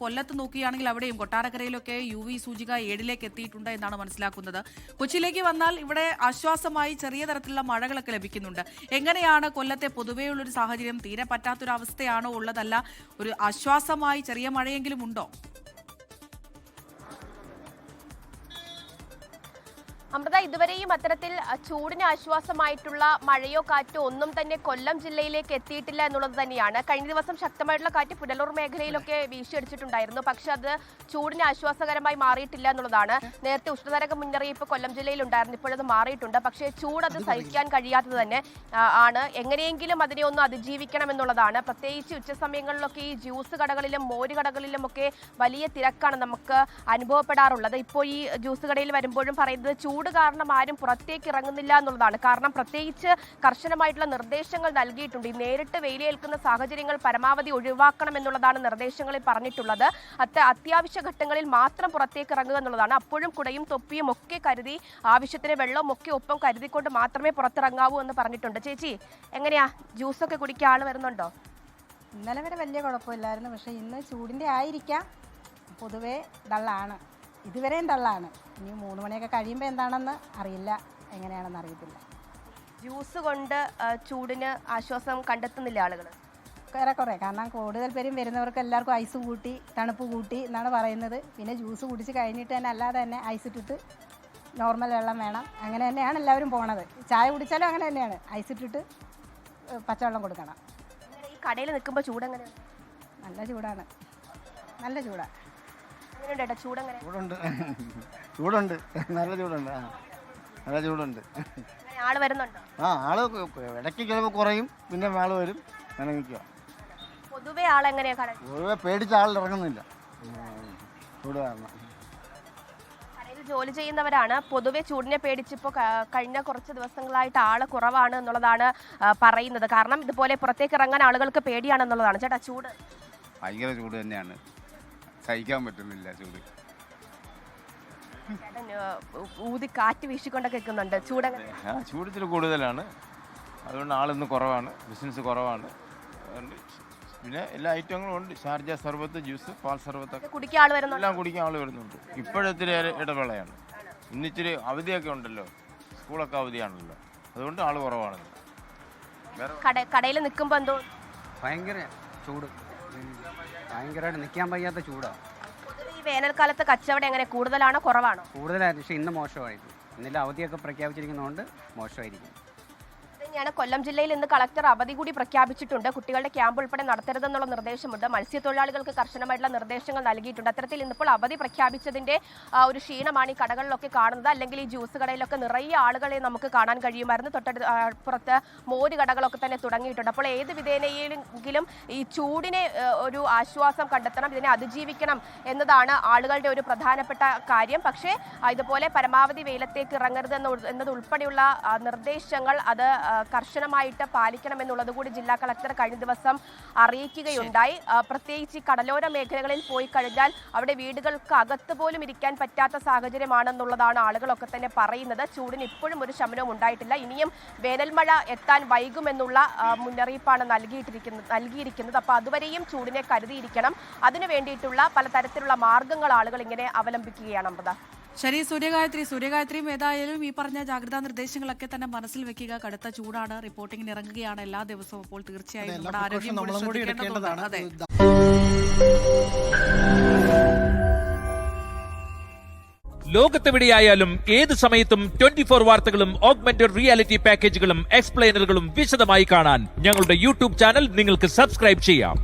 കൊല്ലത്ത് നോക്കുകയാണെങ്കിൽ അവിടെയും കൊട്ടാരക്കരയിലൊക്കെ UV സൂചിക 7ലേക്ക് എത്തിയിട്ടുണ്ട് എന്നാണ് മനസ്സിലാക്കുന്നത്. കൊച്ചിയിലേക്ക് വന്നാൽ ഇവിടെ ആശ്വാസമായി ചെറിയ തരത്തിലുള്ള മഴകളൊക്കെ ലഭിക്കുന്നുണ്ട്. എങ്ങനെയാണ് കൊല്ലത്തെ പൊതുവെയുള്ളൊരു സാഹചര്യം? തീരെ പറ്റാത്തൊരവസ്ഥയാണോ ഉള്ളതല്ല, ഒരു ആശ്വാസമായി ചെറിയ മഴയെങ്കിലും ഉണ്ടോ? അമൃത, ഇതുവരെയും അത്തരത്തിൽ ചൂടിന് ആശ്വാസമായിട്ടുള്ള മഴയോ കാറ്റോ ഒന്നും തന്നെ കൊല്ലം ജില്ലയിലേക്ക് എത്തിയിട്ടില്ല എന്നുള്ളത് തന്നെയാണ്. കഴിഞ്ഞ ദിവസം ശക്തമായിട്ടുള്ള കാറ്റ് പുനലൂർ മേഖലയിലൊക്കെ വീശിയടിച്ചിട്ടുണ്ടായിരുന്നു. പക്ഷെ അത് ചൂടിന് ആശ്വാസകരമായി മാറിയിട്ടില്ല എന്നുള്ളതാണ്. നേരത്തെ ഉഷ്ണതരംഗ മുന്നറിയിപ്പ് കൊല്ലം ജില്ലയിൽ ഉണ്ടായിരുന്നു, ഇപ്പോഴത് മാറിയിട്ടുണ്ട്. പക്ഷേ ചൂട് അത് സഹിക്കാൻ കഴിയാത്തത് തന്നെ ആണ്. എങ്ങനെയെങ്കിലും അതിനെ ഒന്ന് അതിജീവിക്കണം എന്നുള്ളതാണ്. പ്രത്യേകിച്ച് ഉച്ചസമയങ്ങളിലൊക്കെ ഈ ജ്യൂസ് കടകളിലും മോര് കടകളിലും ഒക്കെ വലിയ തിരക്കാണ് നമുക്ക് അനുഭവപ്പെടാറുള്ളത്. ഇപ്പോൾ ഈ ജ്യൂസ് കടയിൽ വരുമ്പോഴും പറയുന്നത് ചൂട് കാരണം ആരും പുറത്തേക്ക് ഇറങ്ങുന്നില്ല എന്നുള്ളതാണ്. കാരണം പ്രത്യേകിച്ച് കർശനമായിട്ടുള്ള നിർദ്ദേശങ്ങൾ നൽകിയിട്ടുണ്ട്. ഈ നേരിട്ട് വെയിലേൽക്കുന്ന സാഹചര്യങ്ങൾ പരമാവധി ഒഴിവാക്കണം എന്നുള്ളതാണ് നിർദ്ദേശങ്ങളിൽ പറഞ്ഞിട്ടുള്ളത്. അത്യാവശ്യ ഘട്ടങ്ങളിൽ മാത്രം പുറത്തേക്ക് ഇറങ്ങുക എന്നുള്ളതാണ്. അപ്പോഴും കുടയും തൊപ്പിയും ഒക്കെ കരുതി, ആവശ്യത്തിന് വെള്ളവും ഒക്കെ ഒപ്പം കരുതിക്കൊണ്ട് മാത്രമേ പുറത്തിറങ്ങാവൂ എന്ന് പറഞ്ഞിട്ടുണ്ട്. ചേച്ചി, എങ്ങനെയാ ജ്യൂസൊക്കെ കുടിക്കാൻ ആള് വരുന്നുണ്ടോ? ഇന്നലെ വരെ വലിയ കുഴപ്പമില്ലായിരുന്നു. പക്ഷേ ഇന്ന് ചൂടിൻ്റെ ആയിരിക്കാം, പൊതുവേ ഡള്ളാണ്. ഇതുവരെയും ഡള്ളാണ്. ഇനി 3 മണിയൊക്കെ കഴിയുമ്പോൾ എന്താണെന്ന് അറിയില്ല, എങ്ങനെയാണെന്ന് അറിയത്തില്ല. ജ്യൂസ് കൊണ്ട് ചൂടിന് ആശ്വാസം കണ്ടെത്തുന്നില്ല ആളുകൾ? ഏറെക്കുറെ. കാരണം കൂടുതൽ പേരും വരുന്നവർക്ക് എല്ലാവർക്കും ഐസ് കൂട്ടി, തണുപ്പ് കൂട്ടി എന്നാണ് പറയുന്നത്. പിന്നെ ജ്യൂസ് കുടിച്ച് കഴിഞ്ഞിട്ട് തന്നെ അല്ലാതെ തന്നെ ഐസ് ഇട്ടിട്ട് നോർമൽ വെള്ളം വേണം, അങ്ങനെ തന്നെയാണ് എല്ലാവരും പോണത്. ചായ കുടിച്ചാലും അങ്ങനെ തന്നെയാണ്, ഐസ് ഇട്ടിട്ട് പച്ചവെള്ളം കൊടുക്കണം. ഈ കടയിൽ നിൽക്കുമ്പോൾ ചൂടെങ്ങനെയാണ്? നല്ല ചൂടാണ്, നല്ല ചൂടാണ്. ചൂടുണ്ട്, ചൂടുണ്ട്, നല്ല ചൂടുണ്ട്, നല്ല ചൂടുണ്ട്. ആള് വരുന്നുണ്ടോ? ആള് ഇടയ്ക്ക് ചിലപ്പോൾ കുറയും, പിന്നെ ആള് വരും, അങ്ങനെ നിൽക്കുക. പൊതുവെ ആളെങ്ങനെയാ? പൊതുവെ പേടിച്ച ആൾ ഇറങ്ങുന്നില്ല, ചൂട് കാരണം. കടയിൽ ജോലി ചെയ്യുന്നവരാണ്. പൊതുവെ ചൂടിനെ പേടിച്ചിപ്പോൾ കഴിഞ്ഞ കുറച്ച് ദിവസങ്ങളായിട്ട് ആള് കുറവാണ് എന്നുള്ളതാണ് പറയുന്നത്. കാരണം ഇതുപോലെ പുറത്തേക്ക് ഇറങ്ങാൻ ആളുകൾക്ക് പേടിയാണെന്നുള്ളതാണ്. ചേട്ടാ, ചൂട് ഭയങ്കര ചൂട് തന്നെയാണ്, സഹിക്കാൻ പറ്റുന്നില്ല ചൂട്. ഊതി കാറ്റ് വീശിക്കൊണ്ടൊക്കെ നിൽക്കുന്നുണ്ട്. ചൂട് ഇത്തിരി കൂടുതലാണ്, അതുകൊണ്ട് ആളിന്ന് കുറവാണ്, ബിസിനസ് കുറവാണ്. പിന്നെ എല്ലാ ഐറ്റങ്ങളും ഉണ്ട്. ഷാർജ സർബത്ത്, ജ്യൂസ്, പാൽ സർബത്തൊക്കെ കുടിക്കാൻ ആൾ വരുന്നുണ്ട്, എല്ലാം കുടിക്കാൻ ആൾ വരുന്നുണ്ട്. ഇപ്പോഴത്തിരി ഇടവേളയാണ്, ഇന്നിച്ചിരി അവധിയൊക്കെ ഉണ്ടല്ലോ, സ്കൂളൊക്കെ അവധിയാണല്ലോ, അതുകൊണ്ട് ആൾ കുറവാണ്. കടയിൽ നിൽക്കുമ്പോൾ എന്തോ ഭയങ്കര ചൂട്, ഭയങ്കരമായിട്ട് നിൽക്കാൻ വയ്യാത്ത ചൂടാണ്. ഈ വേനൽക്കാലത്ത് കച്ചവടം എങ്ങനെ, കൂടുതലാണോ കുറവാണോ? കൂടുതലായിരുന്നു, പക്ഷേ ഇന്ന് മോശമായിരിക്കും. ഇന്നലെ അവധിയൊക്കെ പ്രഖ്യാപിച്ചിരിക്കുന്നതുകൊണ്ട് മോശമായിരിക്കും. തന്നെയാണ് കൊല്ലം ജില്ലയിൽ ഇന്ന് കളക്ടർ അവധി കൂടി പ്രഖ്യാപിച്ചിട്ടുണ്ട്. കുട്ടികളുടെ ക്യാമ്പ് ഉൾപ്പെടെ നടത്തരുതെന്നുള്ള നിർദ്ദേശമുണ്ട്. മത്സ്യത്തൊഴിലാളികൾക്ക് കർശനമായിട്ടുള്ള നിർദ്ദേശങ്ങൾ നൽകിയിട്ടുണ്ട്. അത്തരത്തിൽ ഇന്നിപ്പോൾ അവധി പ്രഖ്യാപിച്ചതിന്റെ ഒരു ക്ഷീണമാണ് ഈ കടകളിലൊക്കെ കാണുന്നത്. അല്ലെങ്കിൽ ഈ ജ്യൂസ് കടയിലൊക്കെ നിറയെ ആളുകളെ നമുക്ക് കാണാൻ കഴിയുമായിരുന്നു. തൊട്ടടുത്ത് മോര് കടകളൊക്കെ തന്നെ തുടങ്ങിയിട്ടുണ്ട്. അപ്പോൾ ഏത് വിധേനയെങ്കിലും ഈ ചൂടിനെ ഒരു ആശ്വാസം കണ്ടെത്തണം, ഇതിനെ അതിജീവിക്കണം എന്നതാണ് ആളുകളുടെ ഒരു പ്രധാനപ്പെട്ട കാര്യം. പക്ഷേ ഇതുപോലെ പരമാവധി വെയിലത്തേക്ക് ഇറങ്ങരുത് എന്നതുൾപ്പെടെയുള്ള നിർദ്ദേശങ്ങൾ അത് കർശനമായിട്ട് പാലിക്കണമെന്നുള്ളത് കൂടി ജില്ലാ കളക്ടർ കഴിഞ്ഞ ദിവസം അറിയിക്കുകയുണ്ടായി. പ്രത്യേകിച്ച് കടലോര മേഖലകളിൽ പോയി കഴിഞ്ഞാൽ അവിടെ വീടുകൾക്ക് അകത്ത് പോലും ഇരിക്കാൻ പറ്റാത്ത സാഹചര്യമാണെന്നുള്ളതാണ് ആളുകളൊക്കെ തന്നെ പറയുന്നത്. ചൂടിന് ഇപ്പോഴും ഒരു ശമനവും ഉണ്ടായിട്ടില്ല. ഇനിയും വേനൽമഴ എത്താൻ വൈകുമെന്നുള്ള മുന്നറിയിപ്പാണ് നൽകിയിരിക്കുന്നത്. അപ്പോൾ അതുവരെയും ചൂടിനെ കരുതിയിരിക്കണം. അതിനു വേണ്ടിയിട്ടുള്ള പലതരത്തിലുള്ള മാർഗങ്ങൾ ആളുകൾ ഇങ്ങനെ അവലംബിക്കുകയാണ്. അമൃത, ശരി. സൂര്യഗായത്രിയും ഏതായാലും ഈ പറഞ്ഞ ജാഗ്രതാ നിർദ്ദേശങ്ങളൊക്കെ തന്നെ മനസ്സിൽ വെക്കുക. കടുത്ത ചൂടാണ്, റിപ്പോർട്ടിങ്ങിന് ഇറങ്ങുകയാണ് എല്ലാ ദിവസവും. അപ്പോൾ തീർച്ചയായും നമ്മുടെ ആരോഗ്യം ശ്രദ്ധിക്കേണ്ടതാണ്. അതെ. ലോകത്തെവിടെയായാലും ഏത് സമയത്തും 24 വാർത്തകളും ഓഗ്മെന്റഡ് റിയാലിറ്റി പാക്കേജുകളും എക്സ്പ്ലെയിനറുകളും വിശദമായി കാണാൻ ഞങ്ങളുടെ യൂട്യൂബ് ചാനൽ നിങ്ങൾക്ക് സബ്സ്ക്രൈബ് ചെയ്യാം.